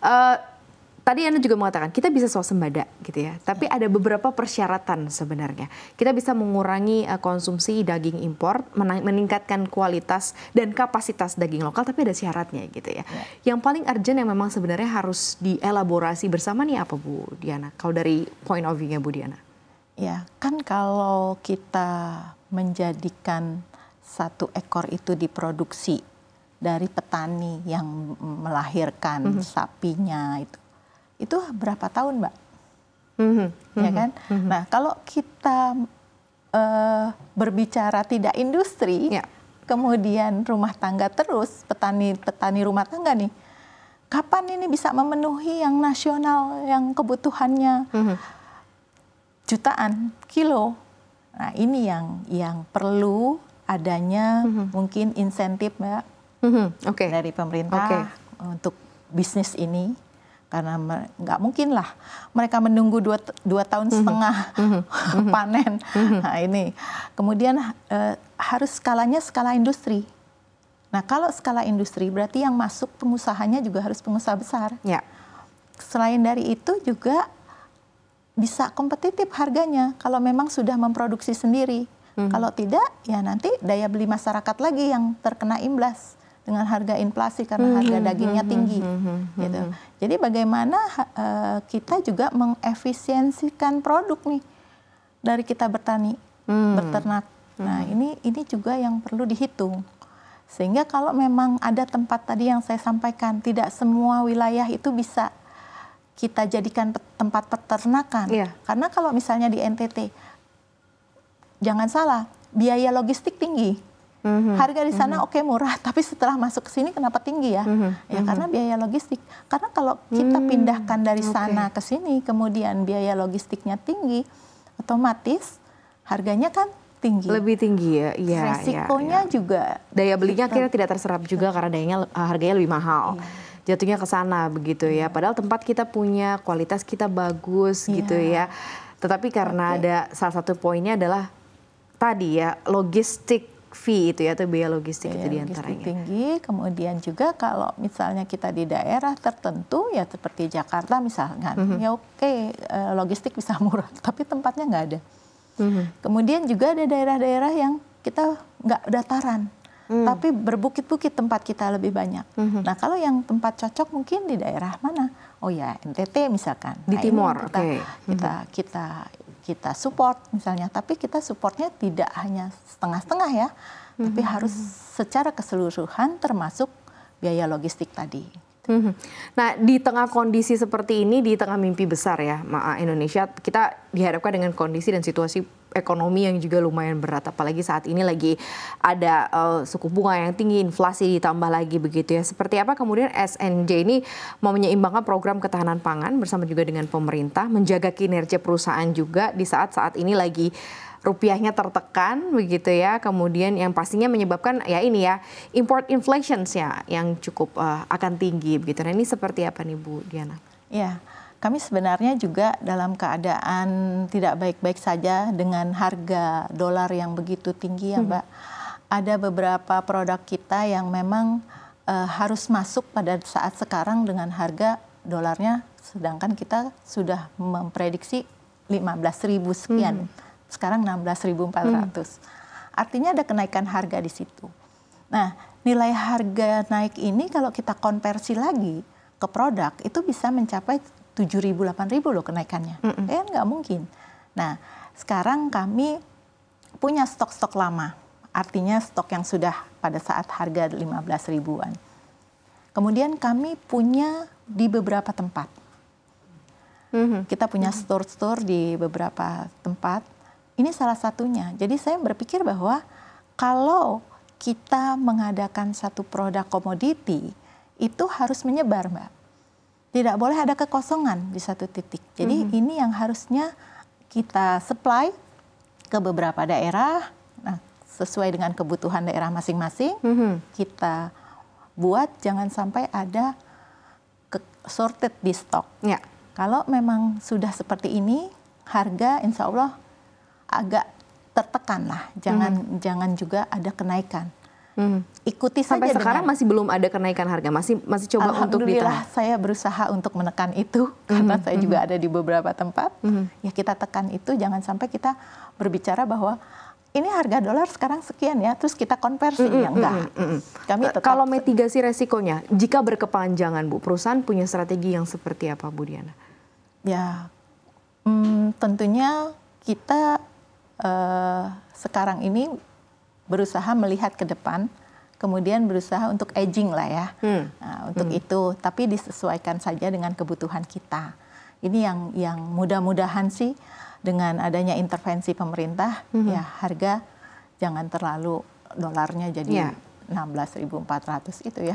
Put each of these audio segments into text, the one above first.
Eh, Tadi Anda juga mengatakan kita bisa swasembada gitu ya, tapi ada beberapa persyaratan sebenarnya. Kita bisa mengurangi konsumsi daging impor, meningkatkan kualitas dan kapasitas daging lokal, tapi ada syaratnya gitu ya. Yang paling urgent yang memang sebenarnya harus dielaborasi bersama nih apa Bu Diana? Kalau dari point of view-nya Bu Diana? Ya, kan kalau kita menjadikan satu ekor itu diproduksi dari petani yang melahirkan sapinya itu berapa tahun, Mbak? Ya kan? Nah, kalau kita berbicara tidak industri, kemudian rumah tangga terus, petani rumah tangga nih, kapan ini bisa memenuhi yang nasional, yang kebutuhannya jutaan kilo? Nah, ini yang perlu adanya mungkin insentif, Mbak, dari pemerintah untuk bisnis ini. Karena nggak mungkin lah mereka menunggu dua tahun setengah panen. Nah ini kemudian harus skalanya skala industri. Nah kalau skala industri berarti yang masuk pengusahanya juga harus pengusaha besar. Selain dari itu juga bisa kompetitif harganya kalau memang sudah memproduksi sendiri. Kalau tidak ya nanti daya beli masyarakat lagi yang terkena imbas dengan harga inflasi karena harga dagingnya tinggi, gitu. Jadi bagaimana kita juga mengefisiensikan produk nih dari kita bertani, berternak. Nah ini juga yang perlu dihitung. Sehingga kalau memang ada tempat tadi yang saya sampaikan, tidak semua wilayah itu bisa kita jadikan tempat peternakan. Karena kalau misalnya di NTT, jangan salah, biaya logistik tinggi. Harga di sana oke murah, tapi setelah masuk ke sini kenapa tinggi ya? Ya karena biaya logistik. Karena kalau kita pindahkan dari sana ke sini, kemudian biaya logistiknya tinggi, otomatis harganya kan tinggi. Lebih tinggi ya. Resikonya juga. Daya belinya kira tidak terserap juga karena harganya lebih mahal. Jatuhnya ke sana begitu ya. Padahal tempat kita punya, kualitas kita bagus gitu ya. Tetapi karena ada salah satu poinnya adalah tadi ya logistik fee itu ya, atau biaya logistik itu diantaranya. Logistik tinggi, kemudian juga kalau misalnya kita di daerah tertentu ya seperti Jakarta misalkan, ya oke, logistik bisa murah, tapi tempatnya nggak ada. Kemudian juga ada daerah-daerah yang kita nggak dataran, tapi berbukit-bukit tempat kita lebih banyak. Nah kalau yang tempat cocok mungkin di daerah mana? Oh ya NTT misalkan. Di Timor, kita support misalnya, tapi kita supportnya tidak hanya setengah-setengah ya, tapi harus secara keseluruhan termasuk biaya logistik tadi. Nah di tengah kondisi seperti ini, di tengah mimpi besar ya Indonesia, kita dihadapkan dengan kondisi dan situasi ekonomi yang juga lumayan berat, apalagi saat ini lagi ada suku bunga yang tinggi, inflasi ditambah lagi begitu ya. Seperti apa kemudian SNJ ini mau menyeimbangkan program ketahanan pangan bersama juga dengan pemerintah, menjaga kinerja perusahaan juga di saat-saat ini lagi rupiahnya tertekan begitu ya, kemudian yang pastinya menyebabkan ya ini ya import inflation-nya yang cukup akan tinggi begitu. Nah ini seperti apa nih Bu Diana? Ya, kami sebenarnya juga dalam keadaan tidak baik-baik saja dengan harga dolar yang begitu tinggi ya Mbak. Ada beberapa produk kita yang memang harus masuk pada saat sekarang dengan harga dolarnya, sedangkan kita sudah memprediksi 15.000 sekian. Sekarang 16.400. Artinya ada kenaikan harga di situ. Nah, nilai harga naik ini kalau kita konversi lagi ke produk itu bisa mencapai 7.000, 8.000 loh kenaikannya. Nggak mungkin. Nah, sekarang kami punya stok-stok lama. Artinya stok yang sudah pada saat harga 15 ribuan. Kemudian kami punya di beberapa tempat. Kita punya store-store di beberapa tempat. Ini salah satunya. Jadi saya berpikir bahwa kalau kita mengadakan satu produk komoditi, itu harus menyebar, Mbak. Tidak boleh ada kekosongan di satu titik. Jadi ini yang harusnya kita supply ke beberapa daerah, nah, sesuai dengan kebutuhan daerah masing-masing. Kita buat jangan sampai ada sorted di stok. Kalau memang sudah seperti ini, harga insya Allah agak tertekan lah, jangan juga ada kenaikan. ikuti saja. Sampai sekarang masih belum ada kenaikan harga, masih coba untuk ditahan. Alhamdulillah saya berusaha untuk menekan itu karena saya juga ada di beberapa tempat. Ya kita tekan itu, jangan sampai kita berbicara bahwa ini harga dolar sekarang sekian ya, terus kita konversi. Ya enggak. Kami tetap, kalau mitigasi resikonya, jika berkepanjangan Bu, perusahaan punya strategi yang seperti apa Bu Diana? Ya tentunya kita sekarang ini berusaha melihat ke depan, kemudian berusaha untuk aging lah ya, untuk itu. Tapi disesuaikan saja dengan kebutuhan kita. Ini yang mudah-mudahan sih dengan adanya intervensi pemerintah, ya harga jangan terlalu dolarnya jadi 16.400 itu ya.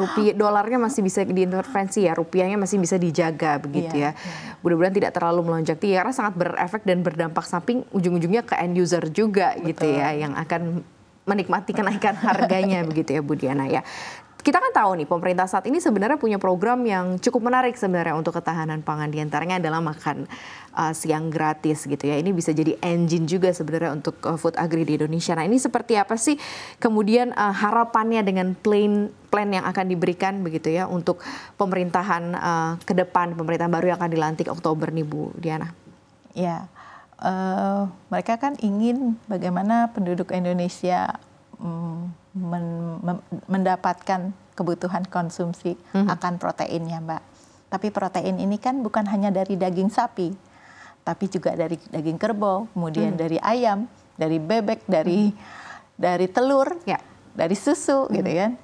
Rupiah, dolarnya masih bisa diintervensi ya, rupiahnya masih bisa dijaga begitu ya. Mudah-mudahan tidak terlalu melonjak tinggi karena sangat berefek dan berdampak samping ujung-ujungnya ke end user juga. Betul. Gitu ya, yang akan menikmati kenaikan harganya begitu ya Bu Diana ya. Kita kan tahu nih pemerintah saat ini sebenarnya punya program yang cukup menarik sebenarnya untuk ketahanan pangan. Di antaranya adalah makan siang gratis gitu ya. Ini bisa jadi engine juga sebenarnya untuk food agri di Indonesia. Nah ini seperti apa sih kemudian harapannya dengan plan yang akan diberikan begitu ya untuk pemerintahan ke depan, pemerintahan baru yang akan dilantik Oktober nih Bu Diana? Ya, mereka kan ingin bagaimana penduduk Indonesia mendapatkan kebutuhan konsumsi akan proteinnya, Mbak. Tapi protein ini kan bukan hanya dari daging sapi, tapi juga dari daging kerbau, kemudian dari ayam, dari bebek, dari telur, dari susu, gitu kan.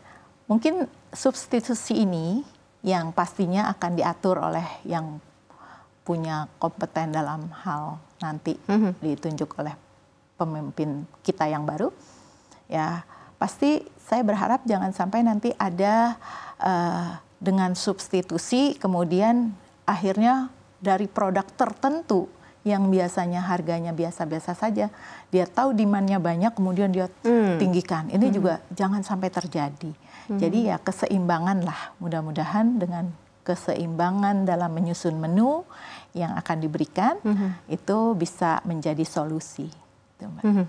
Mungkin substitusi ini yang pastinya akan diatur oleh yang punya kompeten dalam hal nanti ditunjuk oleh pemimpin kita yang baru. Ya, pasti saya berharap jangan sampai nanti ada dengan substitusi kemudian akhirnya dari produk tertentu yang biasanya harganya biasa-biasa saja, dia tahu demand-nya banyak kemudian dia tinggikan. Ini juga jangan sampai terjadi. Jadi ya keseimbangan lah, mudah-mudahan dengan keseimbangan dalam menyusun menu yang akan diberikan itu bisa menjadi solusi. Itu, Mbak.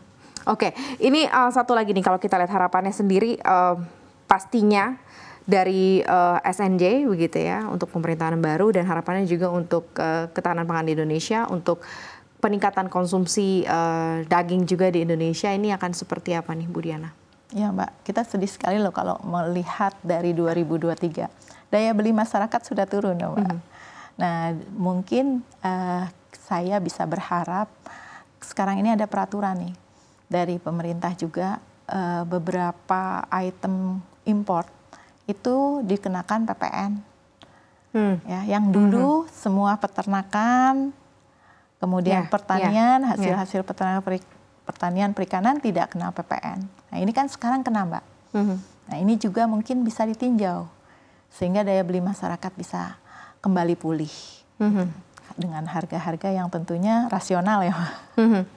Oke, ini satu lagi nih kalau kita lihat harapannya sendiri pastinya dari SNJ begitu ya untuk pemerintahan baru dan harapannya juga untuk ketahanan pangan di Indonesia, untuk peningkatan konsumsi daging juga di Indonesia ini akan seperti apa nih Bu Diana? Ya Mbak, kita sedih sekali loh kalau melihat dari 2023 daya beli masyarakat sudah turun loh Mbak. Nah mungkin saya bisa berharap sekarang ini ada peraturan nih dari pemerintah juga beberapa item import itu dikenakan PPN. Ya, yang dulu semua peternakan, kemudian pertanian, hasil-hasil pertanian perikanan tidak kena PPN. Nah ini kan sekarang kena Mbak. Nah ini juga mungkin bisa ditinjau sehingga daya beli masyarakat bisa kembali pulih dengan harga-harga yang tentunya rasional ya Mbak.